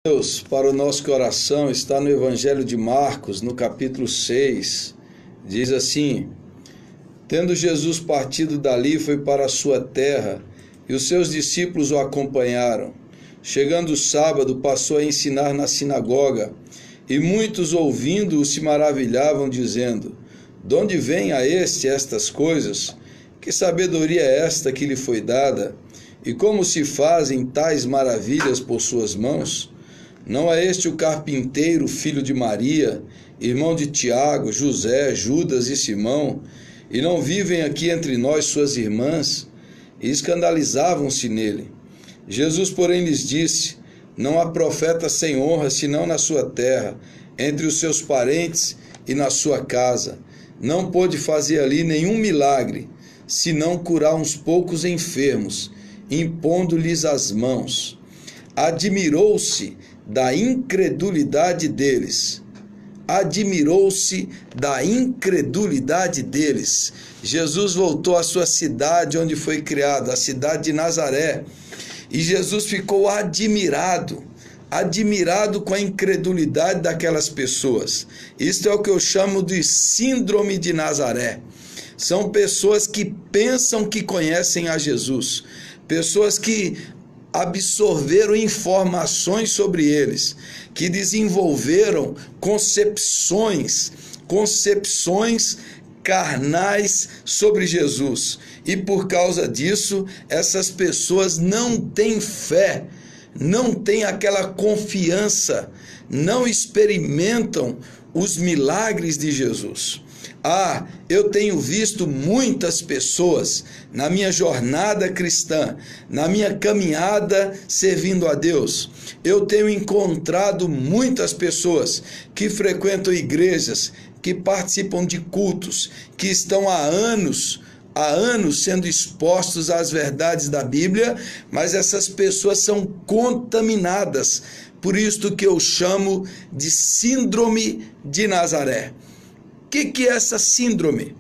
Deus para o nosso coração está no Evangelho de Marcos, no capítulo 6. Diz assim: Tendo Jesus partido dali, foi para a sua terra, e os seus discípulos o acompanharam. Chegando o sábado, passou a ensinar na sinagoga, e muitos ouvindo-o se maravilhavam, dizendo: De onde vem a este estas coisas? Que sabedoria é esta que lhe foi dada? E como se fazem tais maravilhas por suas mãos? Não é este o carpinteiro, filho de Maria, irmão de Tiago, José, Judas e Simão? E não vivem aqui entre nós suas irmãs? E escandalizavam-se nele. Jesus, porém, lhes disse: Não há profeta sem honra, senão na sua terra, entre os seus parentes e na sua casa. Não pôde fazer ali nenhum milagre, senão curar uns poucos enfermos, impondo-lhes as mãos. Admirou-se da incredulidade deles. Admirou-se da incredulidade deles. Jesus voltou à sua cidade onde foi criado, a cidade de Nazaré. E Jesus ficou admirado com a incredulidade daquelas pessoas. Isto é o que eu chamo de síndrome de Nazaré. São pessoas que pensam que conhecem a Jesus, pessoas que absorveram informações sobre eles, que desenvolveram concepções carnais sobre Jesus. E por causa disso, essas pessoas não têm fé, não têm aquela confiança, não experimentam os milagres de Jesus. Eu tenho visto muitas pessoas na minha jornada cristã, na minha caminhada servindo a Deus. Eu tenho encontrado muitas pessoas que frequentam igrejas, que participam de cultos, que estão há anos sendo expostos às verdades da Bíblia, mas essas pessoas são contaminadas por isto que eu chamo de síndrome de Nazaré. O que é essa síndrome?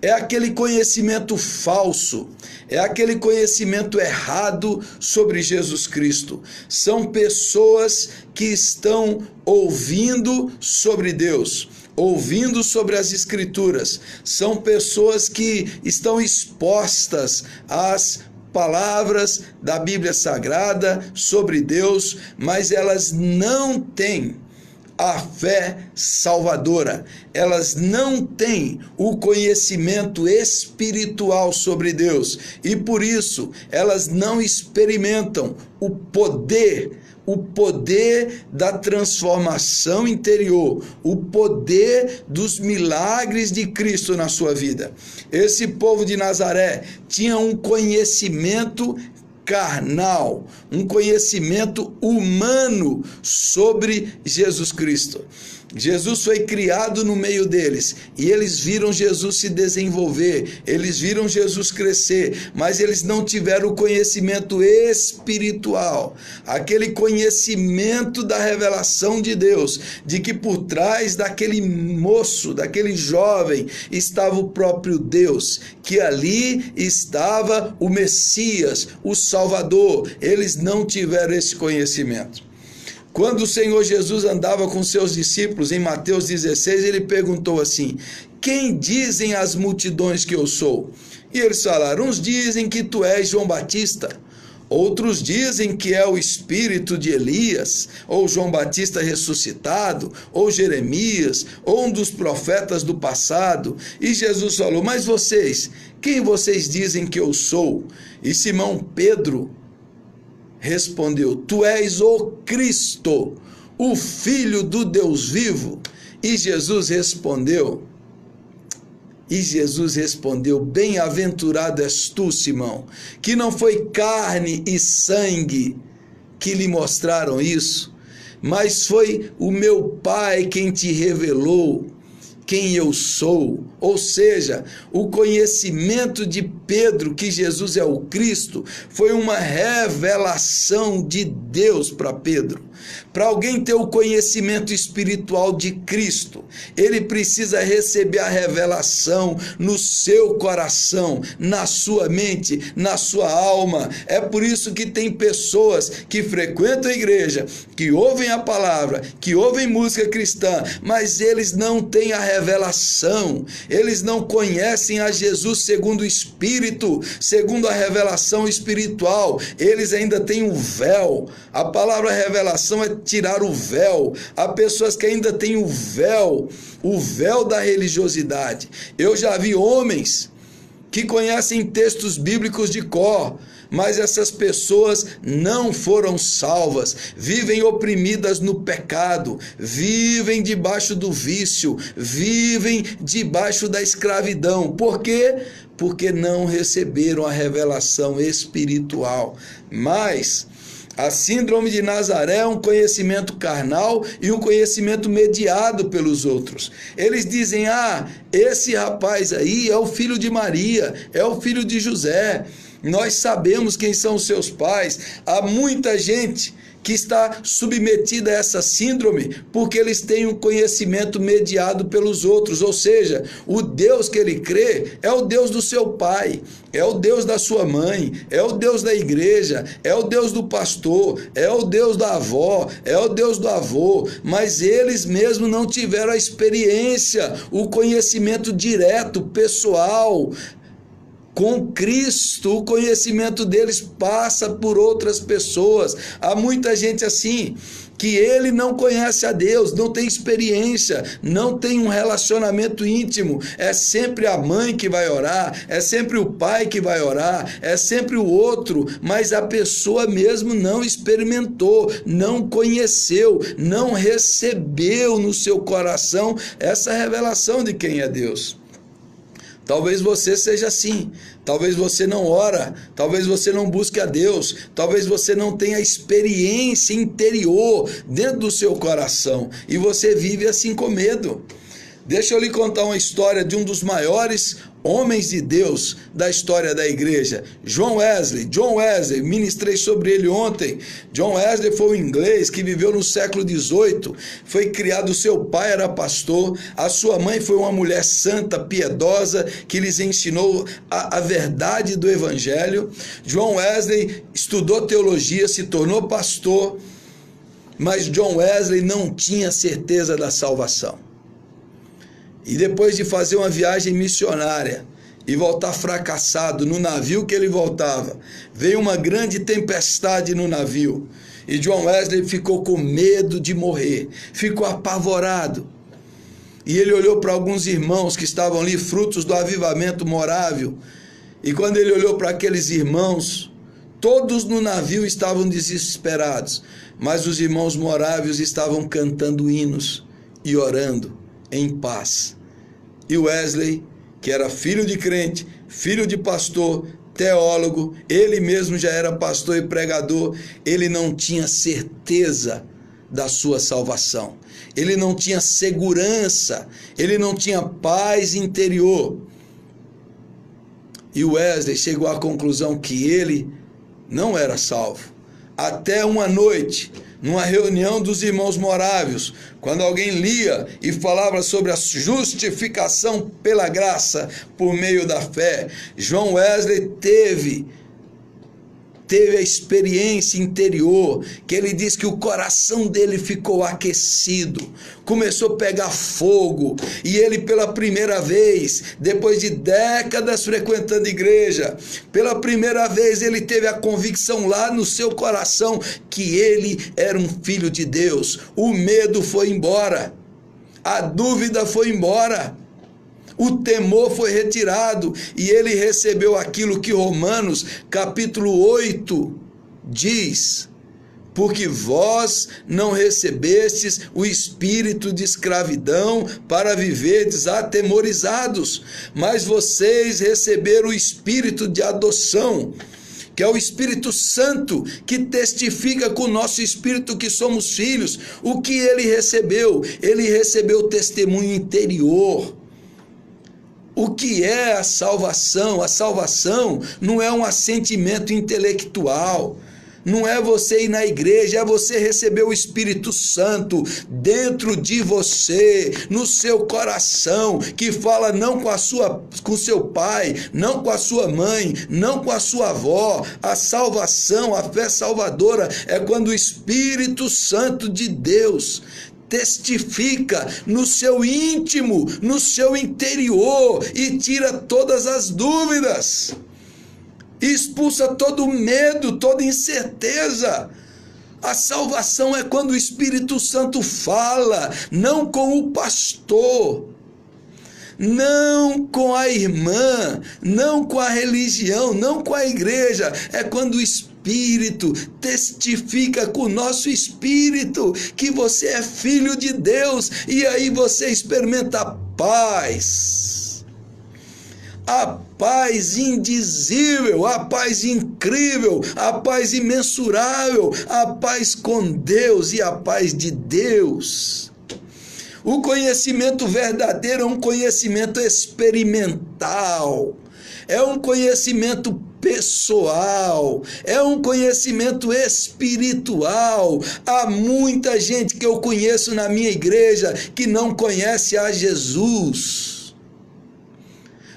É aquele conhecimento falso, é aquele conhecimento errado sobre Jesus Cristo. São pessoas que estão ouvindo sobre Deus, ouvindo sobre as Escrituras. São pessoas que estão expostas às palavras da Bíblia Sagrada sobre Deus, mas elas não têm a fé salvadora, elas não têm o conhecimento espiritual sobre Deus e por isso elas não experimentam o poder da transformação interior, o poder dos milagres de Cristo na sua vida. Esse povo de Nazaré tinha um conhecimento carnal, um conhecimento humano sobre Jesus Cristo. Jesus foi criado no meio deles e eles viram Jesus se desenvolver, eles viram Jesus crescer, mas eles não tiveram o conhecimento espiritual, aquele conhecimento da revelação de Deus, de que por trás daquele moço, daquele jovem, estava o próprio Deus, que ali estava o Messias, o Salvador. Eles não tiveram esse conhecimento. Quando o Senhor Jesus andava com seus discípulos, em Mateus 16, ele perguntou assim: Quem dizem as multidões que eu sou? E eles falaram: Uns dizem que tu és João Batista, outros dizem que é o espírito de Elias, ou João Batista ressuscitado, ou Jeremias, ou um dos profetas do passado. E Jesus falou: Mas vocês, quem vocês dizem que eu sou? E Simão Pedro respondeu: Tu és o Cristo, o Filho do Deus vivo. E Jesus respondeu: Bem-aventurado és tu, Simão, que não foi carne e sangue que lhe mostraram isso, mas foi o meu Pai quem te revelou quem eu sou. Ou seja, o conhecimento de Pedro que Jesus é o Cristo foi uma revelação de Deus para Pedro. Para alguém ter o conhecimento espiritual de Cristo, ele precisa receber a revelação no seu coração, na sua mente, na sua alma. É por isso que tem pessoas que frequentam a igreja, que ouvem a palavra, que ouvem música cristã, mas eles não têm a revelação, eles não conhecem a Jesus segundo o Espírito, segundo a revelação espiritual. Eles ainda têm o véu. A palavra revelação é tirar o véu. Há pessoas que ainda têm o véu da religiosidade. Eu já vi homens que conhecem textos bíblicos de cor, mas essas pessoas não foram salvas, vivem oprimidas no pecado, vivem debaixo do vício, vivem debaixo da escravidão. Por quê? Porque não receberam a revelação espiritual. Mas a síndrome de Nazaré é um conhecimento carnal e um conhecimento mediado pelos outros. Eles dizem: esse rapaz aí é o filho de Maria, é o filho de José. Nós sabemos quem são os seus pais. Há muita gente que está submetida a essa síndrome porque eles têm um conhecimento mediado pelos outros, ou seja, o Deus que ele crê é o Deus do seu pai, é o Deus da sua mãe, é o Deus da igreja, é o Deus do pastor, é o Deus da avó, é o Deus do avô, mas eles mesmos não tiveram a experiência, o conhecimento direto, pessoal, com Cristo. O conhecimento deles passa por outras pessoas. Há muita gente assim, que ele não conhece a Deus, não tem experiência, não tem um relacionamento íntimo. É sempre a mãe que vai orar, é sempre o pai que vai orar, é sempre o outro, mas a pessoa mesmo não experimentou, não conheceu, não recebeu no seu coração essa revelação de quem é Deus. Talvez você seja assim, talvez você não ora, talvez você não busque a Deus, talvez você não tenha experiência interior dentro do seu coração e você vive assim com medo. Deixa eu lhe contar uma história de um dos maiores homens de Deus da história da igreja, John Wesley, ministrei sobre ele ontem. John Wesley foi um inglês que viveu no século XVIII, foi criado, seu pai era pastor, a sua mãe foi uma mulher santa, piedosa, que lhes ensinou a verdade do evangelho. John Wesley estudou teologia, se tornou pastor, mas John Wesley não tinha certeza da salvação. E depois de fazer uma viagem missionária e voltar fracassado no navio que ele voltava, veio uma grande tempestade no navio e John Wesley ficou com medo de morrer, ficou apavorado. E ele olhou para alguns irmãos que estavam ali, frutos do avivamento morável, e quando ele olhou para aqueles irmãos, todos no navio estavam desesperados, mas os irmãos moráveis estavam cantando hinos e orando em paz. E Wesley, que era filho de crente, filho de pastor, teólogo, ele mesmo já era pastor e pregador, ele não tinha certeza da sua salvação, ele não tinha segurança, ele não tinha paz interior. E Wesley chegou à conclusão que ele não era salvo. Até uma noite, numa reunião dos irmãos moráveis, quando alguém lia e falava sobre a justificação pela graça por meio da fé, John Wesley teve a experiência interior, que ele diz que o coração dele ficou aquecido, começou a pegar fogo, e ele pela primeira vez, depois de décadas frequentando igreja, pela primeira vez ele teve a convicção lá no seu coração que ele era um filho de Deus. O medo foi embora, a dúvida foi embora, o temor foi retirado e ele recebeu aquilo que Romanos capítulo 8 diz: porque vós não recebestes o espírito de escravidão para viverdes atemorizados, mas vocês receberam o espírito de adoção, que é o Espírito Santo, que testifica com o nosso espírito que somos filhos. O que ele recebeu? Ele recebeu testemunho interior. O que é a salvação? A salvação não é um assentimento intelectual, não é você ir na igreja, é você receber o Espírito Santo dentro de você, no seu coração, que fala não com seu pai, não com a sua mãe, não com a sua avó. A salvação, a fé salvadora é quando o Espírito Santo de Deus testifica no seu íntimo, no seu interior e tira todas as dúvidas. Expulsa todo medo, toda incerteza. A salvação é quando o Espírito Santo fala, não com o pastor, não com a irmã, não com a religião, não com a igreja. É quando o Espírito testifica com o nosso espírito que você é filho de Deus, e aí você experimenta a paz. A paz indizível, a paz incrível, a paz imensurável, a paz com Deus e a paz de Deus. O conhecimento verdadeiro é um conhecimento experimental, é um conhecimento pessoal, é um conhecimento espiritual. Há muita gente que eu conheço na minha igreja que não conhece a Jesus.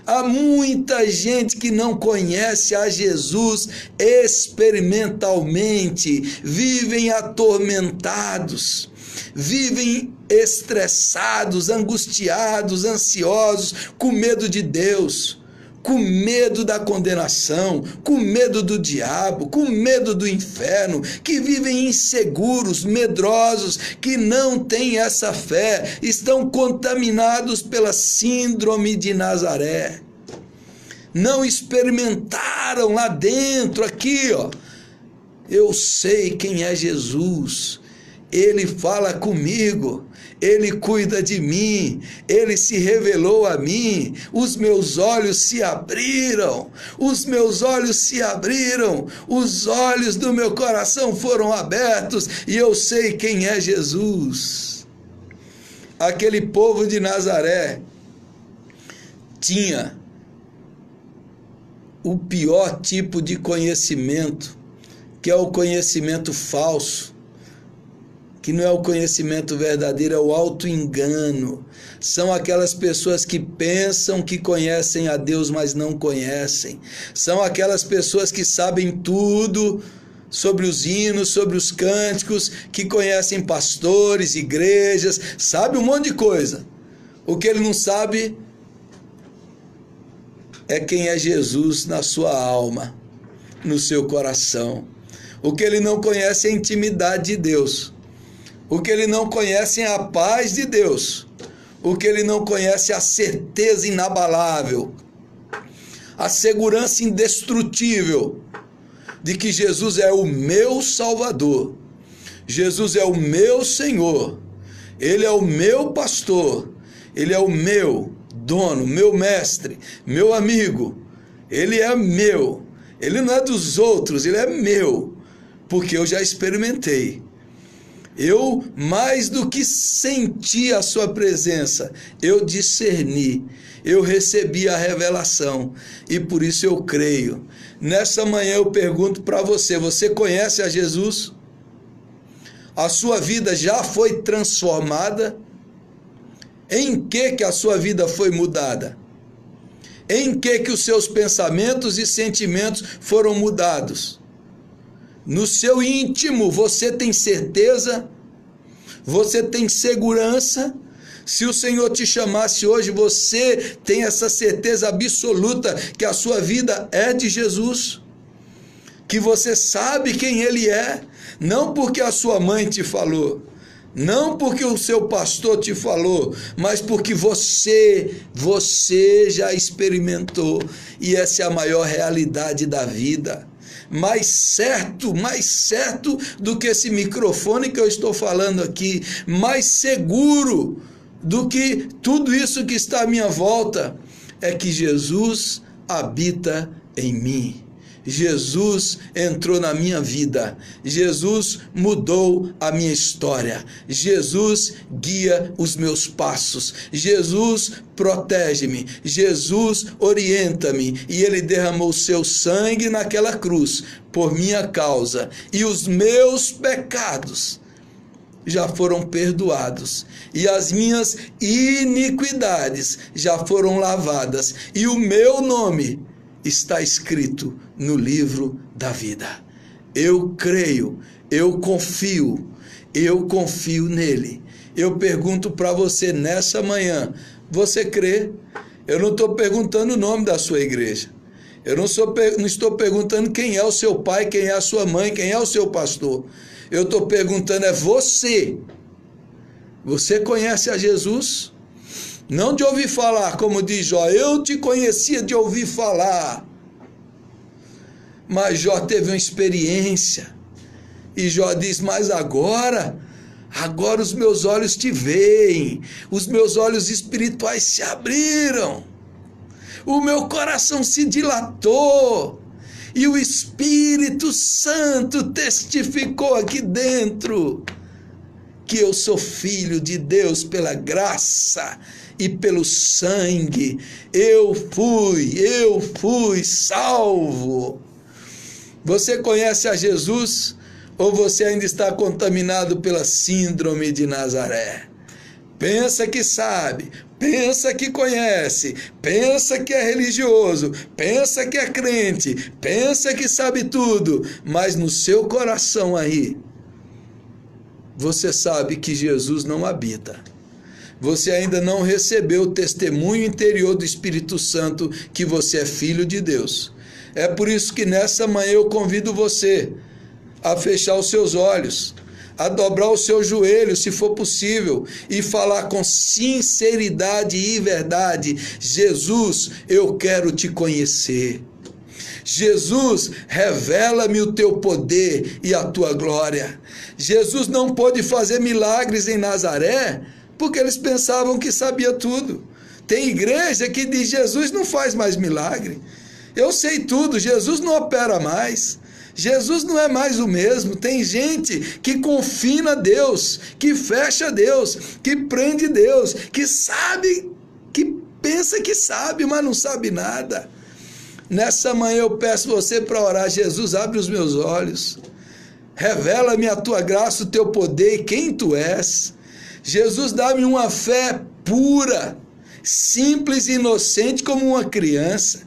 Há muita gente que não conhece a Jesus experimentalmente, vivem atormentados, vivem estressados, angustiados, ansiosos, com medo de Deus, com medo da condenação, com medo do diabo, com medo do inferno, que vivem inseguros, medrosos, que não têm essa fé, estão contaminados pela síndrome de Nazaré. Não experimentaram lá dentro, aqui, ó. Eu sei quem é Jesus. Ele fala comigo, Ele cuida de mim, Ele se revelou a mim, os meus olhos se abriram, os olhos do meu coração foram abertos e eu sei quem é Jesus. Aquele povo de Nazaré tinha o pior tipo de conhecimento, que é o conhecimento falso, que não é o conhecimento verdadeiro, é o auto-engano. São aquelas pessoas que pensam que conhecem a Deus, mas não conhecem. São aquelas pessoas que sabem tudo sobre os hinos, sobre os cânticos, que conhecem pastores, igrejas, sabe um monte de coisa. O que ele não sabe é quem é Jesus na sua alma, no seu coração. O que ele não conhece é a intimidade de Deus. O que ele não conhece é a paz de Deus. O que ele não conhece é a certeza inabalável, a segurança indestrutível de que Jesus é o meu Salvador. Jesus é o meu Senhor. Ele é o meu pastor. Ele é o meu dono, meu mestre, meu amigo. Ele é meu. Ele não é dos outros, ele é meu, porque eu já experimentei. Eu, mais do que senti a sua presença, eu discerni, eu recebi a revelação e por isso eu creio. Nessa manhã eu pergunto para você, você conhece a Jesus? A sua vida já foi transformada? Em que a sua vida foi mudada? Em que os seus pensamentos e sentimentos foram mudados? No seu íntimo, você tem certeza? Você tem segurança? Se o Senhor te chamasse hoje, você tem essa certeza absoluta que a sua vida é de Jesus? Que você sabe quem Ele é? Não porque a sua mãe te falou, não porque o seu pastor te falou, mas porque você já experimentou, e essa é a maior realidade da vida. Mais certo do que esse microfone que eu estou falando aqui, mais seguro do que tudo isso que está à minha volta, é que Jesus habita em mim. Jesus entrou na minha vida, Jesus mudou a minha história, Jesus guia os meus passos, Jesus protege-me, Jesus orienta-me, e Ele derramou o seu sangue naquela cruz por minha causa, e os meus pecados já foram perdoados, e as minhas iniquidades já foram lavadas, e o meu nome está escrito no livro da vida. Eu creio, eu confio nele. Eu pergunto para você nessa manhã, você crê? Eu não estou perguntando o nome da sua igreja, eu não estou perguntando quem é o seu pai, quem é a sua mãe, quem é o seu pastor. Eu estou perguntando, é você. Você conhece a Jesus? Não de ouvir falar, como diz Jó, eu te conhecia de ouvir falar. Mas Jó teve uma experiência. E Jó diz, mas agora os meus olhos te veem, os meus olhos espirituais se abriram, o meu coração se dilatou, e o Espírito Santo testificou aqui dentro que eu sou filho de Deus pela graça e pelo sangue. Eu fui salvo. Você conhece a Jesus ou você ainda está contaminado pela síndrome de Nazaré? Pensa que sabe, pensa que conhece, pensa que é religioso, pensa que é crente, pensa que sabe tudo, mas no seu coração aí, você sabe que Jesus não habita. Você ainda não recebeu o testemunho interior do Espírito Santo que você é filho de Deus. É por isso que nessa manhã eu convido você a fechar os seus olhos, a dobrar o seu joelho, se for possível, e falar com sinceridade e verdade: Jesus, eu quero te conhecer. Jesus, revela-me o teu poder e a tua glória. Jesus não pôde fazer milagres em Nazaré porque eles pensavam que sabia tudo. Tem igreja que diz: Jesus não faz mais milagre, eu sei tudo, Jesus não opera mais, Jesus não é mais o mesmo. Tem gente que confina Deus, que fecha Deus, que prende Deus, que sabe, que pensa que sabe, mas não sabe nada. Nessa manhã eu peço você para orar: Jesus, abre os meus olhos, revela-me a tua graça, o teu poder e quem tu és. Jesus, dá-me uma fé pura, simples e inocente como uma criança,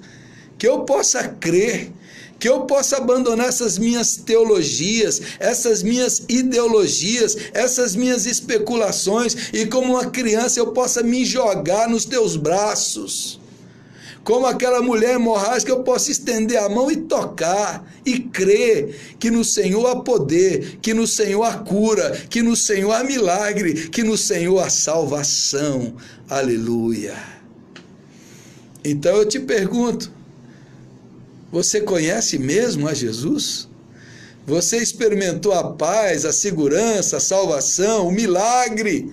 que eu possa crer, que eu possa abandonar essas minhas teologias, essas minhas ideologias, essas minhas especulações, e como uma criança eu possa me jogar nos teus braços. Como aquela mulher hemorrágica, eu posso estender a mão e tocar, e crer que no Senhor há poder, que no Senhor há cura, que no Senhor há milagre, que no Senhor há salvação. Aleluia. Então eu te pergunto, você conhece mesmo a Jesus? Você experimentou a paz, a segurança, a salvação, o milagre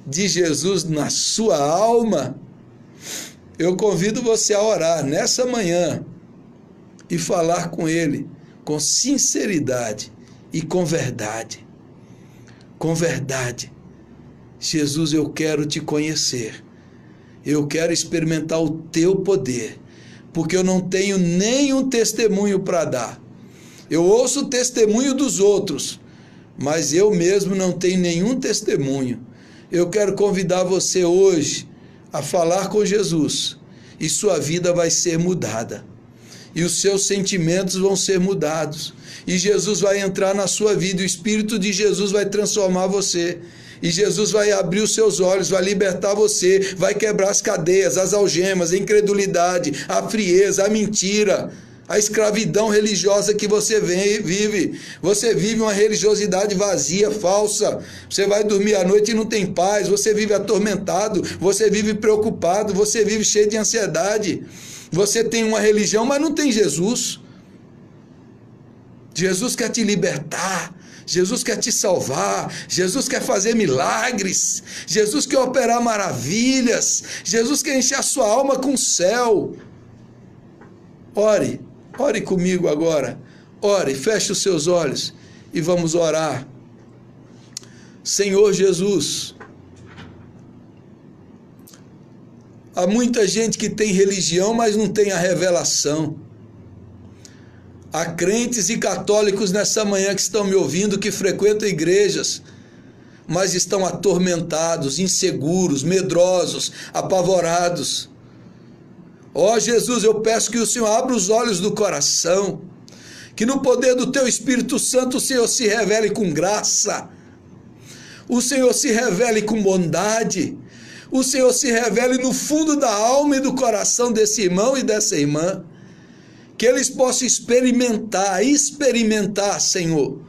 de Jesus na sua alma? Eu convido você a orar nessa manhã e falar com Ele com sinceridade e com verdade. Com verdade. Jesus, eu quero te conhecer. Eu quero experimentar o teu poder, porque eu não tenho nenhum testemunho para dar. Eu ouço o testemunho dos outros, mas eu mesmo não tenho nenhum testemunho. Eu quero convidar você hoje a falar com Jesus, e sua vida vai ser mudada, e os seus sentimentos vão ser mudados, e Jesus vai entrar na sua vida, e o Espírito de Jesus vai transformar você, e Jesus vai abrir os seus olhos, vai libertar você, vai quebrar as cadeias, as algemas, a incredulidade, a frieza, a mentira, a escravidão religiosa que você vive. Você vive uma religiosidade vazia, falsa. Você vai dormir à noite e não tem paz. Você vive atormentado, você vive preocupado, você vive cheio de ansiedade. Você tem uma religião, mas não tem Jesus. Jesus quer te libertar. Jesus quer te salvar. Jesus quer fazer milagres. Jesus quer operar maravilhas. Jesus quer encher a sua alma com o céu. Ore Ore comigo agora. Ore, feche os seus olhos e vamos orar. Senhor Jesus, há muita gente que tem religião, mas não tem a revelação. Há crentes e católicos nessa manhã que estão me ouvindo, que frequentam igrejas, mas estão atormentados, inseguros, medrosos, apavorados. Ó Jesus, eu peço que o Senhor abra os olhos do coração, que no poder do Teu Espírito Santo o Senhor se revele com graça, o Senhor se revele com bondade, o Senhor se revele no fundo da alma e do coração desse irmão e dessa irmã, que eles possam experimentar, Senhor,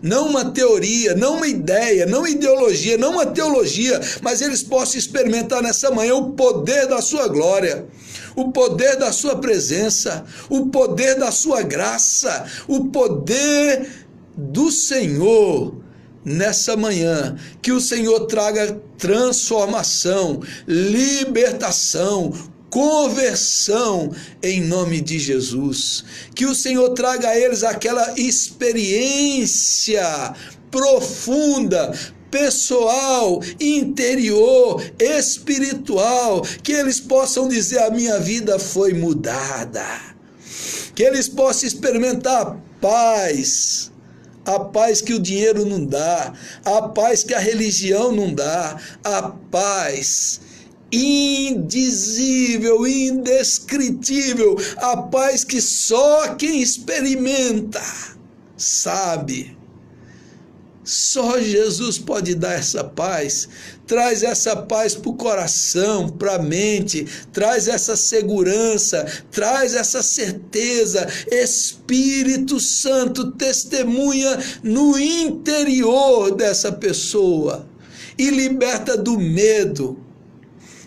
não uma teoria, não uma ideia, não uma ideologia, não uma teologia, mas eles possam experimentar nessa manhã o poder da sua glória, o poder da sua presença, o poder da sua graça, o poder do Senhor nessa manhã. Que o Senhor traga transformação, libertação, conversão em nome de Jesus. Que o Senhor traga a eles aquela experiência profunda, pessoal, interior, espiritual, que eles possam dizer: a minha vida foi mudada. Que eles possam experimentar paz, a paz que o dinheiro não dá, a paz que a religião não dá, a paz indizível, indescritível, a paz que só quem experimenta sabe. Só Jesus pode dar essa paz. Traz essa paz para o coração, para a mente, traz essa segurança, traz essa certeza. Espírito Santo testemunha no interior dessa pessoa e liberta do medo,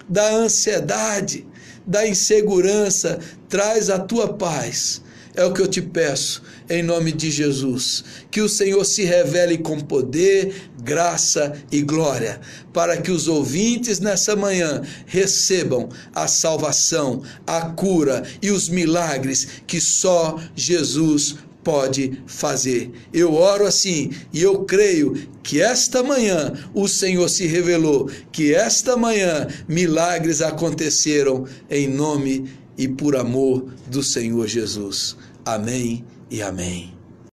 da ansiedade, da insegurança. Traz a tua paz. É o que eu te peço, em nome de Jesus, que o Senhor se revele com poder, graça e glória, para que os ouvintes nessa manhã recebam a salvação, a cura e os milagres que só Jesus pode fazer. Eu oro assim e eu creio que esta manhã o Senhor se revelou, que esta manhã milagres aconteceram em nome e por amor do Senhor Jesus. Amém e amém.